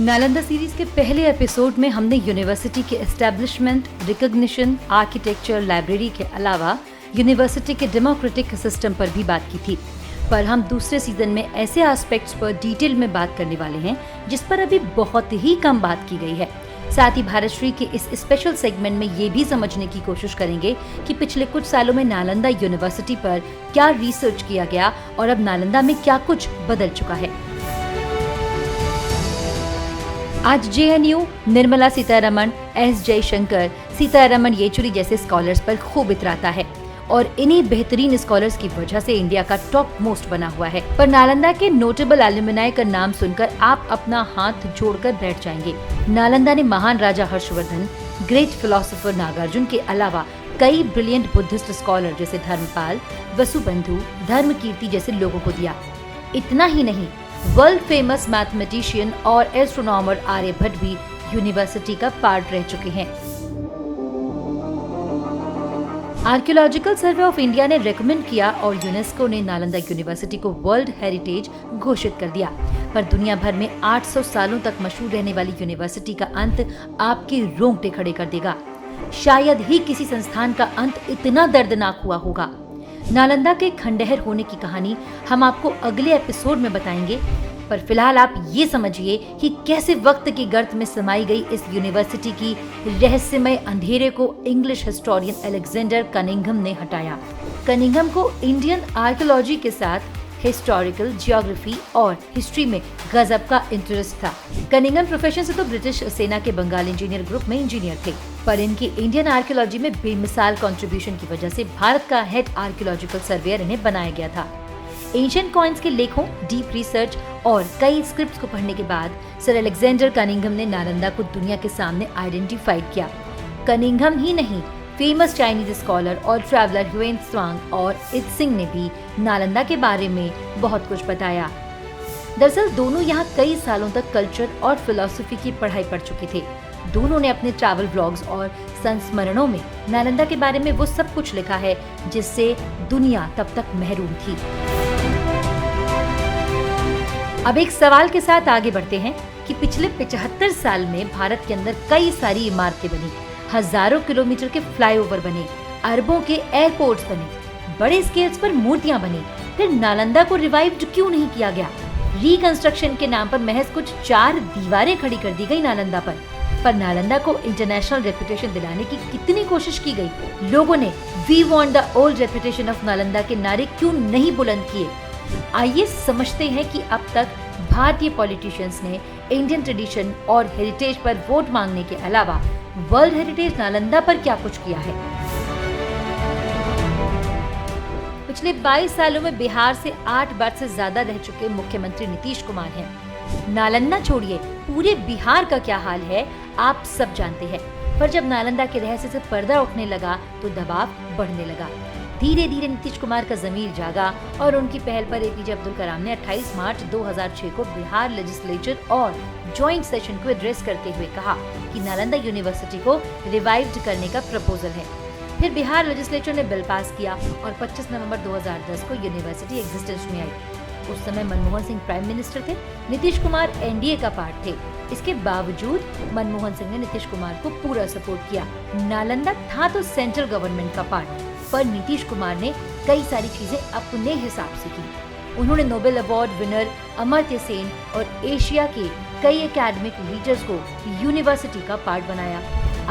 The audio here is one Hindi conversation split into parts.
नालंदा सीरीज के पहले एपिसोड में हमने यूनिवर्सिटी के एस्टेब्लिशमेंट, रिकॉग्निशन, आर्किटेक्चर, लाइब्रेरी के अलावा यूनिवर्सिटी के डेमोक्रेटिक सिस्टम पर भी बात की थी। पर हम दूसरे सीजन में ऐसे एस्पेक्ट्स पर डिटेल में बात करने वाले हैं जिस पर अभी बहुत ही कम बात की गई है। साथ ही भारतश्री के इस स्पेशल सेगमेंट में ये भी समझने की कोशिश करेंगे कि पिछले कुछ सालों में नालंदा यूनिवर्सिटी पर क्या रिसर्च किया गया और अब नालंदा में क्या कुछ बदल चुका है। आज जेएनयू, निर्मला सीतारमण, एस जयशंकर, सीतारमण येचुरी जैसे स्कॉलर्स पर खूब इतराता है और इन्हीं बेहतरीन स्कॉलर्स की वजह से इंडिया का टॉप मोस्ट बना हुआ है। पर नालंदा के नोटेबल एल्यूमिनाई का नाम सुनकर आप अपना हाथ जोड़कर बैठ जाएंगे। नालंदा ने महान राजा हर्षवर्धन, ग्रेट फिलोसोफर नागार्जुन के अलावा कई ब्रिलियंट बुद्धिस्ट स्कॉलर जैसे धर्मपाल, वसुबंधु, धर्मकीर्ति जैसे लोगों को दिया। इतना ही नहीं, वर्ल्ड फेमस मैथमेटिशियन और एस्ट्रोनॉमर आर्यभट्ट भी यूनिवर्सिटी का पार्ट रह चुके हैं। आर्कियोलॉजिकल सर्वे ऑफ इंडिया ने रेकमेंड किया और यूनेस्को ने नालंदा यूनिवर्सिटी को वर्ल्ड हेरिटेज घोषित कर दिया। पर दुनिया भर में 800 सालों तक मशहूर रहने वाली यूनिवर्सिटी का अंत आपके रोंगटे खड़े कर देगा। शायद ही किसी संस्थान का अंत इतना दर्दनाक हुआ होगा। नालंदा के खंडहर होने की कहानी हम आपको अगले एपिसोड में बताएंगे, पर फिलहाल आप ये समझिए कि कैसे वक्त की गर्त में समाई गई इस यूनिवर्सिटी की रहस्यमय अंधेरे को इंग्लिश हिस्टोरियन अलेक्जेंडर कनिंघम ने हटाया। कनिंघम को इंडियन आर्कियोलॉजी के साथ हिस्टोरिकल, जियोग्राफी और हिस्ट्री में गजब का इंटरेस्ट था। कनिंघम प्रोफेशन से तो ब्रिटिश सेना के बंगाल इंजीनियर ग्रुप में इंजीनियर थे, पर इनकी इंडियन आर्कियोलॉजी में बेमिसाल कंट्रीब्यूशन की वजह से भारत का हेड आर्कियोलॉजिकल सर्वेयर इन्हें बनाया गया था। एंशिएंट कॉइन्स के लेखों, डीप रिसर्च और कई स्क्रिप्ट्स को पढ़ने के बाद सर अलेक्जेंडर कनिंघम ने नालंदा को दुनिया के सामने आइडेंटिफाइड किया। कनिंघम ही नहीं, फेमस चाइनीज स्कॉलर और ट्रैवलर ह्वेन त्सांग और इत्सिंग ने भी नालंदा के बारे में बहुत कुछ बताया। दरअसल दोनों यहाँ कई सालों तक कल्चर और फिलॉसफी की पढ़ाई पढ़ चुके थे। दोनों ने अपने ट्रैवल ब्लॉग्स और संस्मरणों में नालंदा के बारे में वो सब कुछ लिखा है जिससे दुनिया तब तक महरूम थी। अब एक सवाल के साथ आगे बढ़ते हैं कि पिछले 75 साल में भारत के अंदर कई सारी इमारतें बनी, हजारों किलोमीटर के फ्लाईओवर बने, अरबों के एयरपोर्ट्स बने, बड़े स्केल्स पर मूर्तियां बनी, फिर नालंदा को रिवाइव्ड क्यों नहीं किया गया? रिकंस्ट्रक्शन के नाम पर महज कुछ 4 दीवारें खड़ी कर दी गई नालंदा पर नालंदा को इंटरनेशनल रेपुटेशन दिलाने की कितनी कोशिश की गई? लोगों ने we want the old reputation of Nalanda के नारे क्यों नहीं बुलंद किए? आइए समझते हैं कि अब तक भारतीय पॉलिटिशियंस ने इंडियन ट्रेडिशन और हेरिटेज पर वोट मांगने के अलावा वर्ल्ड हेरिटेज नालंदा पर क्या कुछ किया है। पिछले 22 सालों में बिहार से 8 बार से ज्यादा रह चुके मुख्यमंत्री नीतीश कुमार हैं। नालंदा छोड़िए, पूरे बिहार का क्या हाल है आप सब जानते हैं। पर जब नालंदा के रहस्य से पर्दा उठने लगा तो दबाव बढ़ने लगा। धीरे धीरे नीतीश कुमार का जमीर जागा और उनकी पहल पर एपीजे अब्दुल कलाम ने 28 मार्च 2006 को बिहार लेजिस्लेचर और जॉइंट सेशन को एड्रेस करते हुए कहा कि नालंदा यूनिवर्सिटी को रिवाइव्ड करने का प्रपोजल है। फिर बिहार लेजिस्लेचर ने बिल पास किया और 25 नवंबर 2010 को यूनिवर्सिटी एग्जिस्टेंस में आई। उस समय मनमोहन सिंह प्राइम मिनिस्टर थे, नीतीश कुमार एनडीए का पार्ट थे। इसके बावजूद मनमोहन सिंह ने नीतीश कुमार को पूरा सपोर्ट किया। नालंदा था तो सेंट्रल गवर्नमेंट का पार्ट, पर नीतीश कुमार ने कई सारी चीजें अपने हिसाब से की। उन्होंने Nobel award winner Amartya Sen और एशिया के कई एकेडमिक लीडर्स को यूनिवर्सिटी का पार्ट बनाया।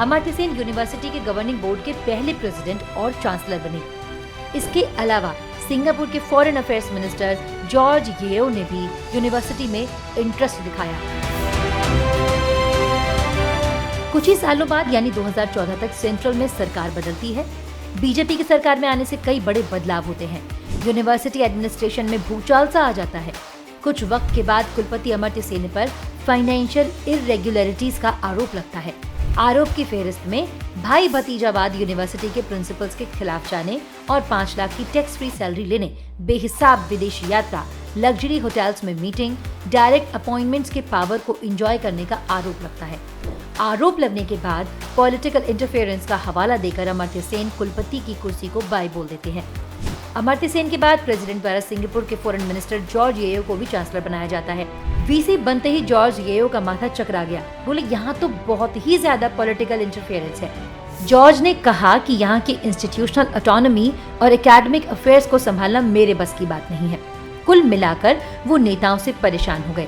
अमर्त्य सेन यूनिवर्सिटी के गवर्निंग बोर्ड के पहले प्रेसिडेंट और चांसलर बने। इसके अलावा सिंगापुर के फॉरेन अफेयर्स मिनिस्टर जॉर्ज येओ ने भी यूनिवर्सिटी में इंटरेस्ट दिखाया। कुछ ही सालों बाद यानी 2014 तक सेंट्रल में सरकार बदलती है। बीजेपी की सरकार में आने से कई बड़े बदलाव होते हैं। यूनिवर्सिटी एडमिनिस्ट्रेशन में भूचाल सा आ जाता है। कुछ वक्त के बाद कुलपति अमर्त्य सेन पर फाइनेंशियल इरेगुलरिटीज का आरोप लगता है। आरोप की फेहरिस्त में भाई भतीजावाद यूनिवर्सिटी के प्रिंसिपल्स के खिलाफ जाने और 5 लाख की टैक्स फ्री सैलरी लेने, बेहिसाब विदेशी यात्रा, लग्जरी होटल्स में मीटिंग, डायरेक्ट अपॉइंटमेंट्स के पावर को एंजॉय करने का आरोप लगता है। आरोप लगने के बाद पॉलिटिकल इंटरफेरेंस का हवाला देकर अमर्त्य सेन कुलपति की कुर्सी को बाय बोल देते हैं। अमर्त्य सेन के बाद प्रेसिडेंट द्वारा सिंगापुर के फॉरेन मिनिस्टर जॉर्ज येओ को भी चांसलर बनाया जाता है। वीसी बनते ही जॉर्ज येओ का माथा चकरा गया। बोले यहाँ तो बहुत ही ज्यादा पॉलिटिकल इंटरफेरेंस है। जॉर्ज ने कहा कि यहाँ की इंस्टीट्यूशनल ऑटोनॉमी और एकेडमिक अफेयर्स को संभालना मेरे बस की बात नहीं है। कुल मिलाकर वो नेताओं से परेशान हो गए।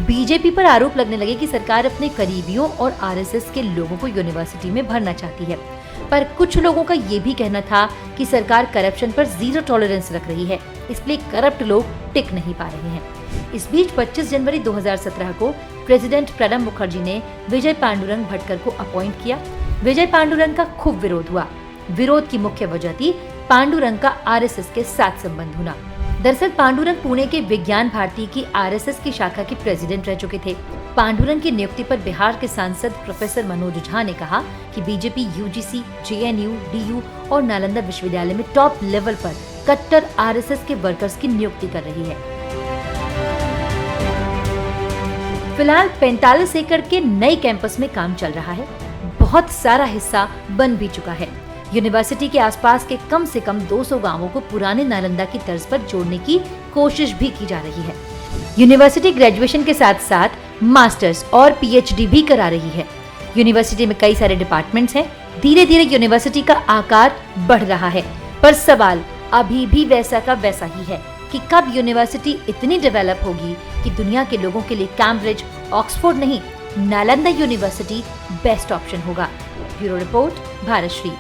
बीजेपी पर आरोप लगने लगे कि सरकार अपने करीबियों और आरएसएस के लोगों को यूनिवर्सिटी में भरना चाहती है, पर कुछ लोगों का ये भी कहना था कि सरकार करप्शन पर जीरो टॉलरेंस रख रही है, इसलिए करप्ट लोग टिक नहीं पा रहे हैं। इस बीच 25 जनवरी 2017 को प्रेसिडेंट प्रणब मुखर्जी ने विजय पांडुरंग भटकर को अपॉइंट किया। विजय पांडुरंग का खूब विरोध हुआ। विरोध की मुख्य वजह थी पांडुरंग का आरएसएस के साथ संबंध होना। दरअसल पांडुरंग पुणे के विज्ञान भारती की आरएसएस की शाखा के प्रेसिडेंट रह चुके थे। पांडुरंग की नियुक्ति पर बिहार के सांसद प्रोफेसर मनोज झा ने कहा कि बीजेपी यूजीसी, जेएनयू, डीयू और नालंदा विश्वविद्यालय में टॉप लेवल पर कट्टर आरएसएस के वर्कर्स की नियुक्ति कर रही है। फिलहाल 45 एकड़ के नए कैंपस में काम चल रहा है। बहुत सारा हिस्सा बन भी चुका है। यूनिवर्सिटी के आसपास के कम से कम 200 गांवों को पुराने नालंदा की तर्ज पर जोड़ने की कोशिश भी की जा रही है। यूनिवर्सिटी ग्रेजुएशन के साथ साथ मास्टर्स और पीएचडी भी करा रही है। यूनिवर्सिटी में कई सारे डिपार्टमेंट्स हैं। धीरे धीरे यूनिवर्सिटी का आकार बढ़ रहा है, पर सवाल अभी भी वैसा का वैसा ही है कि कब यूनिवर्सिटी इतनी डेवलप होगी कि दुनिया के लोगों के लिए कैम्ब्रिज, ऑक्सफोर्ड नहीं, नालंदा यूनिवर्सिटी बेस्ट ऑप्शन होगा। Bureau report, भारतश्री।